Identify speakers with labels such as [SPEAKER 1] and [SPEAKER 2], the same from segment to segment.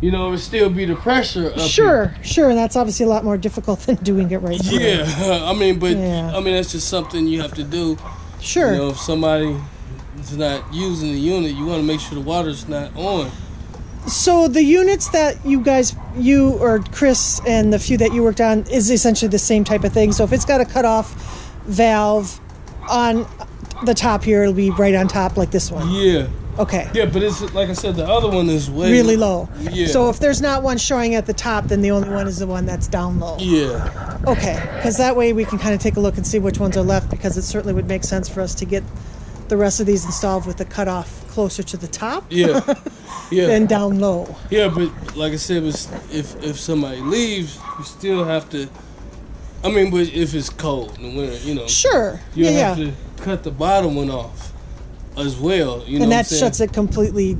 [SPEAKER 1] you know, it would still be the pressure up
[SPEAKER 2] Sure,
[SPEAKER 1] here.
[SPEAKER 2] sure, and that's obviously a lot more difficult than doing it right through.
[SPEAKER 1] Yeah, I mean, but I mean, that's just something you have to do.
[SPEAKER 2] Sure.
[SPEAKER 1] You know, if somebody is not using the unit, you want to make sure the water's not on.
[SPEAKER 2] So the units that you or Chris and the few that you worked on is essentially the same type of thing. So if it's got a cutoff valve on the top here, it'll be right on top like this one.
[SPEAKER 1] Yeah.
[SPEAKER 2] Okay.
[SPEAKER 1] Yeah, but it's like I said, the other one is way
[SPEAKER 2] really low.
[SPEAKER 1] Yeah.
[SPEAKER 2] So if there's not one showing at the top, then the only one is the one that's down low.
[SPEAKER 1] Yeah.
[SPEAKER 2] Okay, because that way we can kind of take a look and see which ones are left, because it certainly would make sense for us to get the rest of these installed with the cutoff closer to the top.
[SPEAKER 1] Yeah. Yeah.
[SPEAKER 2] Than down low.
[SPEAKER 1] Yeah, but like I said, if somebody leaves, you still have to. I mean, but if it's cold in the winter, you know.
[SPEAKER 2] Sure.
[SPEAKER 1] You have to cut the bottom one off as well. You know.
[SPEAKER 2] And that shuts it completely.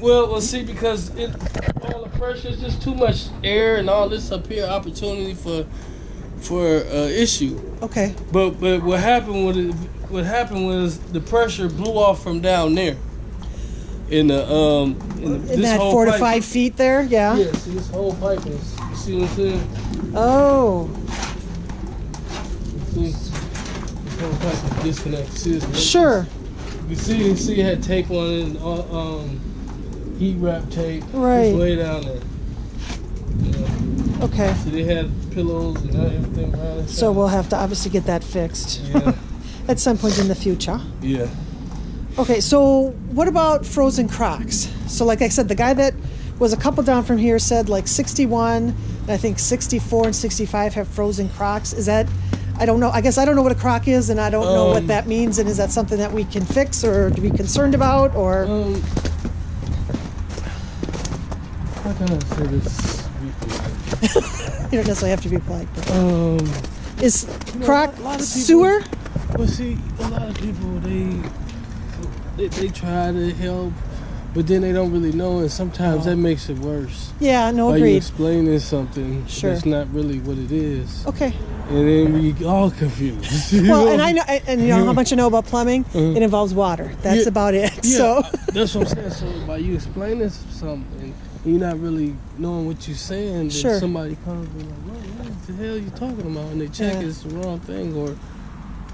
[SPEAKER 1] Well, see, because all the pressure is just too much air and all this up here, opportunity for issue.
[SPEAKER 2] Okay.
[SPEAKER 1] But what happened was the pressure blew off from down there. In that
[SPEAKER 2] 4 to 5 feet there, yeah.
[SPEAKER 1] Yeah, see this whole pipe is. You see what I'm saying?
[SPEAKER 2] Oh.
[SPEAKER 1] See, this whole pipe is disconnected. See this?
[SPEAKER 2] Sure.
[SPEAKER 1] You see, it had tape on it, and heat wrap tape.
[SPEAKER 2] Right.
[SPEAKER 1] It's way down there. Yeah.
[SPEAKER 2] Okay.
[SPEAKER 1] So they had pillows and everything around it.
[SPEAKER 2] So we'll have to obviously get that fixed.
[SPEAKER 1] Yeah.
[SPEAKER 2] At some point in the future.
[SPEAKER 1] Yeah.
[SPEAKER 2] Okay, so what about frozen Crocs? So like I said, the guy that was a couple down from here said like 61, and I think 64 and 65 have frozen Crocs. Is that, I don't know, I guess I don't know what a Croc is, and I don't know what that means, and is that something that we can fix or to be concerned about, or?
[SPEAKER 1] How can I say this?
[SPEAKER 2] You don't necessarily have to be polite, but is
[SPEAKER 1] a
[SPEAKER 2] Croc
[SPEAKER 1] lot of people,
[SPEAKER 2] sewer?
[SPEAKER 1] Well, see, a lot of people, they try to help, but then they don't really know, and sometimes that makes it worse.
[SPEAKER 2] Yeah, no,
[SPEAKER 1] By
[SPEAKER 2] agreed.
[SPEAKER 1] you explaining something that's not really what it is.
[SPEAKER 2] Okay.
[SPEAKER 1] And then we all confused.
[SPEAKER 2] Well, and I know, and you know how much I know about plumbing. It involves water. That's about it.
[SPEAKER 1] Yeah,
[SPEAKER 2] so
[SPEAKER 1] that's what I'm saying. So by you explaining something, and you're not really knowing what you're saying, then somebody comes and like, what the hell are you talking about? And they check it's the wrong thing, or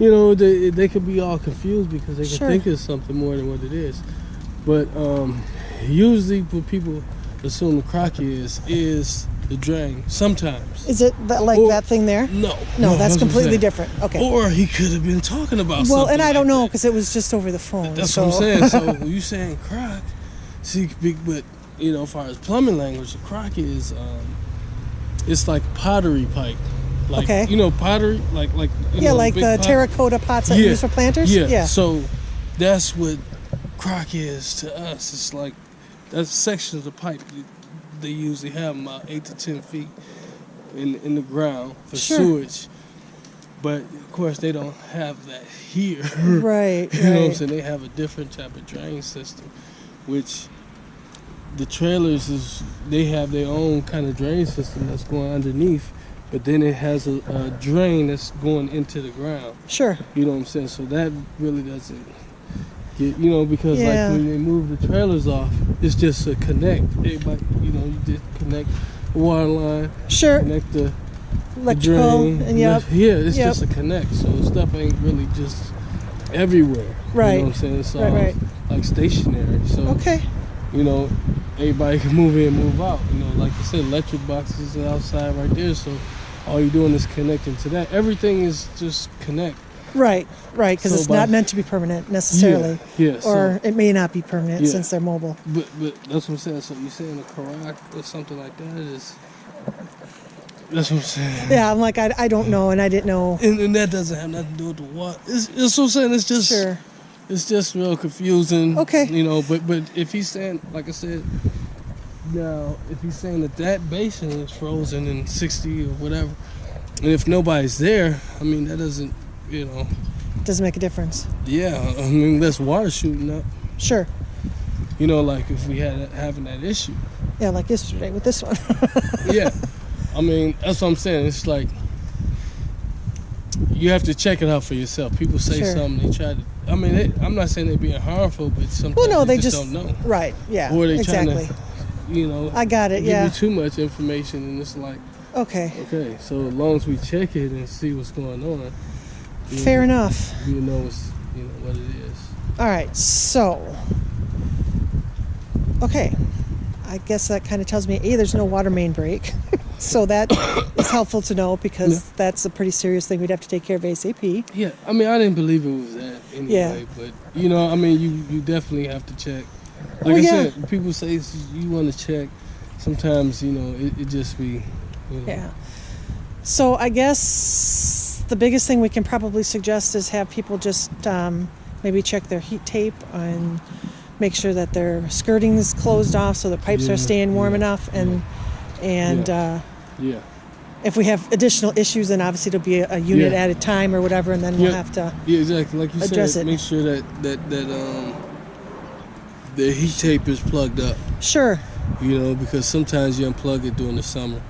[SPEAKER 1] you know, they could be all confused because they can think it's something more than what it is. But usually what people assume the Croc is the drain. Sometimes.
[SPEAKER 2] Is it that thing there?
[SPEAKER 1] No,
[SPEAKER 2] that's completely different. Okay.
[SPEAKER 1] Or he could have been talking about something.
[SPEAKER 2] Well, and I don't know
[SPEAKER 1] that.
[SPEAKER 2] because it was just over the phone.
[SPEAKER 1] That's what I'm saying. So when you saying Croc, see, but you know, as far as plumbing language, the Croc is it's like pottery pipe. Like, you know, pottery, like you know,
[SPEAKER 2] like the terracotta pots that you use for planters.
[SPEAKER 1] Yeah. So that's what Croc is to us. It's like that's sections of pipe. They usually have about 8 to 10 feet in the ground for sewage. But of course, they don't have that here.
[SPEAKER 2] Right.
[SPEAKER 1] You know what I'm saying? They have a different type of drain system, which the trailers they have their own kind of drain system that's going underneath. But then it has a drain that's going into the ground. Sure. You know what I'm saying? So that really doesn't get, you know, because like when they move the trailers off, it's just a connect. Everybody, you know, you just connect the water line. Sure. Connect the
[SPEAKER 2] electrical
[SPEAKER 1] drain.
[SPEAKER 2] And
[SPEAKER 1] it's just a connect. So stuff ain't really just everywhere.
[SPEAKER 2] Right.
[SPEAKER 1] You know what I'm saying? It's all like stationary. So you know, everybody can move in and move out. You know, like I said, electric boxes are outside right there. So all you're doing is connecting to that. Everything is just connect. Right, because
[SPEAKER 2] it's not meant to be permanent necessarily. Or it may not be permanent since they're mobile.
[SPEAKER 1] But that's what I'm saying. So you're saying a Croc or something like that is... That's what I'm saying.
[SPEAKER 2] Yeah, I'm like, I don't know, and I didn't know.
[SPEAKER 1] And that doesn't have nothing to do with the water. It's what I'm saying. It's just... It's just real confusing. Okay. You know, but if he's saying, like I said, now, if he's saying that basin is frozen in 60 or whatever, and if nobody's there, I mean, that doesn't, you know.
[SPEAKER 2] Doesn't make a difference.
[SPEAKER 1] Yeah, I mean, that's water shooting up.
[SPEAKER 2] Sure.
[SPEAKER 1] You know, like if we had having that issue.
[SPEAKER 2] Yeah, like yesterday with this one.
[SPEAKER 1] Yeah. I mean, that's what I'm saying. It's like, you have to check it out for yourself. People say something, they try to, I mean, I'm not saying they're being harmful, but sometimes they just don't know.
[SPEAKER 2] Right, yeah,
[SPEAKER 1] or they trying to
[SPEAKER 2] I got it.
[SPEAKER 1] give you too much information, and it's like,
[SPEAKER 2] okay,
[SPEAKER 1] so as long as we check it and see what's going on,
[SPEAKER 2] fair enough.
[SPEAKER 1] You know what it is.
[SPEAKER 2] All right, so okay, I guess that kind of tells me there's no water main break. So that is helpful to know, because that's a pretty serious thing we'd have to take care of ASAP.
[SPEAKER 1] Yeah, I mean, I didn't believe it was that anyway, but I mean, you definitely have to check. Like I said, people say you want to check. Sometimes, it just be,
[SPEAKER 2] Yeah. So I guess the biggest thing we can probably suggest is have people just maybe check their heat tape and make sure that their skirting is closed off so the pipes are staying warm enough, and if we have additional issues, then obviously it'll be a unit at a time or whatever, and then we'll have to
[SPEAKER 1] exactly, like you
[SPEAKER 2] address
[SPEAKER 1] said,
[SPEAKER 2] it.
[SPEAKER 1] make sure that the heat tape is plugged up.
[SPEAKER 2] Sure.
[SPEAKER 1] Because sometimes you unplug it during the summer.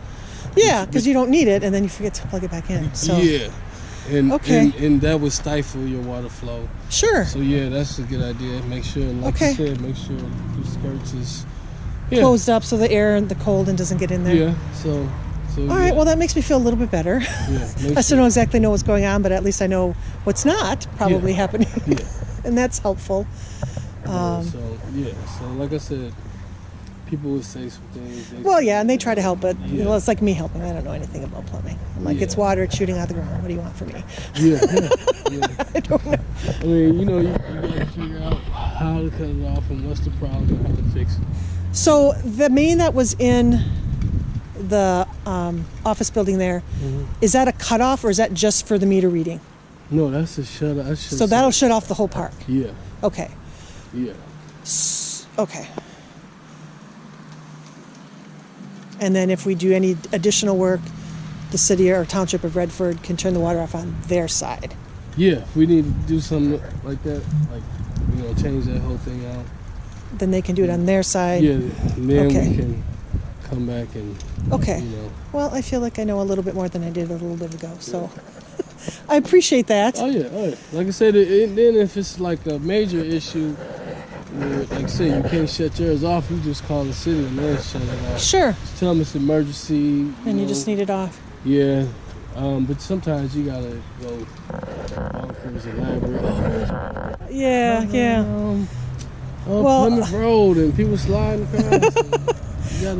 [SPEAKER 2] Yeah, because you don't need it, and then you forget to plug it back in. So
[SPEAKER 1] and that would stifle your water flow.
[SPEAKER 2] Sure.
[SPEAKER 1] So that's a good idea. Make sure, like you said, make sure the skirts is
[SPEAKER 2] closed up so the air and the cold and doesn't get in there.
[SPEAKER 1] Yeah. So
[SPEAKER 2] all right. Well, that makes me feel a little bit better.
[SPEAKER 1] Yeah.
[SPEAKER 2] I still don't exactly know what's going on, but at least I know what's not probably happening.
[SPEAKER 1] Yeah.
[SPEAKER 2] And that's helpful.
[SPEAKER 1] So like I said, people would say some things.
[SPEAKER 2] And they try to help, but it's like me helping. I don't know anything about plumbing. I'm like, it's water, it's shooting out the ground. What do you want from me?
[SPEAKER 1] Yeah.
[SPEAKER 2] I don't know.
[SPEAKER 1] I mean, you got to figure out how to cut it off and what's the problem and how to fix it.
[SPEAKER 2] So the main that was in the office building there, is that a cutoff, or is that just for the meter reading?
[SPEAKER 1] No, that's a shut off.
[SPEAKER 2] So that'll shut off the whole park?
[SPEAKER 1] Yeah.
[SPEAKER 2] Okay.
[SPEAKER 1] Yeah.
[SPEAKER 2] Okay. And then if we do any additional work, the city or township of Redford can turn the water off on their side.
[SPEAKER 1] Yeah, if we need to do something like that, like, change that whole thing out.
[SPEAKER 2] Then they can do it on their side.
[SPEAKER 1] Yeah, and then we can come back and,
[SPEAKER 2] Well, I feel like I know a little bit more than I did a little bit ago, so I appreciate that.
[SPEAKER 1] Oh, yeah. Like I said, then if it's like a major issue, like I said, you can't shut yours off, you just call the city and they'll shut it off.
[SPEAKER 2] Sure.
[SPEAKER 1] Just tell them it's an emergency.
[SPEAKER 2] And you just need it off.
[SPEAKER 1] Yeah. But sometimes you gotta go bonkers elaborate. Plymouth Road and people sliding across.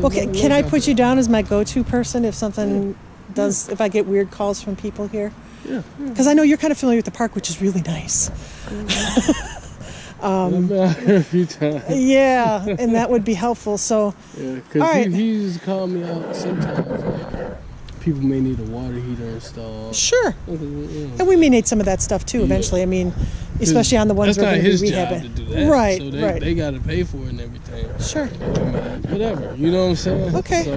[SPEAKER 2] Okay, can I put you down as my go-to person if something if I get weird calls from people here?
[SPEAKER 1] Yeah.
[SPEAKER 2] Because I know you're kind of familiar with the park, which is really nice.
[SPEAKER 1] I've been out here a few times.
[SPEAKER 2] Yeah, and that would be helpful. So,
[SPEAKER 1] because he used to call me out sometimes. People may need a water heater installed.
[SPEAKER 2] Sure. And we may need some of that stuff too eventually. I mean, especially on the ones
[SPEAKER 1] where
[SPEAKER 2] we're
[SPEAKER 1] going to
[SPEAKER 2] be rehabbing.
[SPEAKER 1] To do that.
[SPEAKER 2] Right,
[SPEAKER 1] so
[SPEAKER 2] right.
[SPEAKER 1] They got to pay for it and everything.
[SPEAKER 2] Sure.
[SPEAKER 1] Whatever. You know what I'm saying?
[SPEAKER 2] Okay.
[SPEAKER 1] So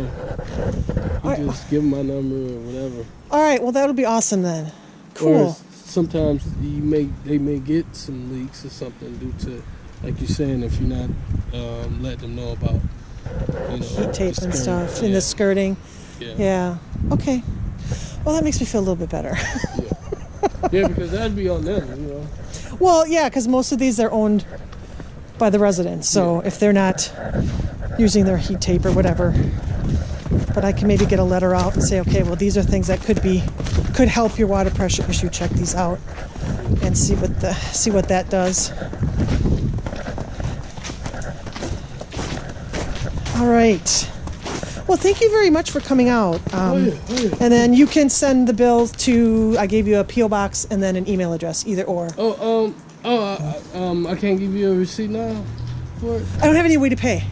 [SPEAKER 1] you just give them my number or whatever.
[SPEAKER 2] All right. Well, that'll be awesome then. Cool.
[SPEAKER 1] Or sometimes they may get some leaks or something due to, like you're saying, if you're not letting them know about
[SPEAKER 2] heat tape and stuff in the skirting. Yeah. Okay. Well, that makes me feel a little bit better.
[SPEAKER 1] Yeah, because that'd be on them,
[SPEAKER 2] Well, yeah, because most of these are owned by the residents, so if they're not using their heat tape or whatever, but I can maybe get a letter out and say, okay, well, these are things that could help your water pressure issue. Check these out and see what that does. All right. Well, thank you very much for coming out. And then you can send the bills to, I gave you a P.O. box and then an email address, either or.
[SPEAKER 1] I can't give you a receipt now for it?
[SPEAKER 2] I don't have any way to pay.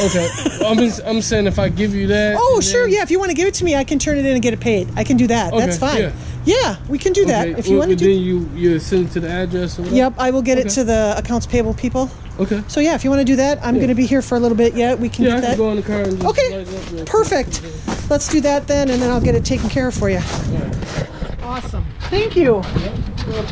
[SPEAKER 1] Okay. I'm saying if I give you that.
[SPEAKER 2] Oh, sure. Yeah. If you want to give it to me, I can turn it in and get it paid. I can do that.
[SPEAKER 1] Okay,
[SPEAKER 2] that's fine. Yeah, we can do that. If you want to do.
[SPEAKER 1] Then you send it to the address or whatever?
[SPEAKER 2] Yep. I will get it to the accounts payable people.
[SPEAKER 1] Okay.
[SPEAKER 2] So yeah, if you want to do that, I'm going to be here for a little bit. Yeah, we can get that.
[SPEAKER 1] I can go in the car and just
[SPEAKER 2] okay.
[SPEAKER 1] light it up.
[SPEAKER 2] Perfect. Let's do that then, and then I'll get it taken care of for you.
[SPEAKER 1] Right.
[SPEAKER 2] Awesome. Thank you.
[SPEAKER 1] Yep.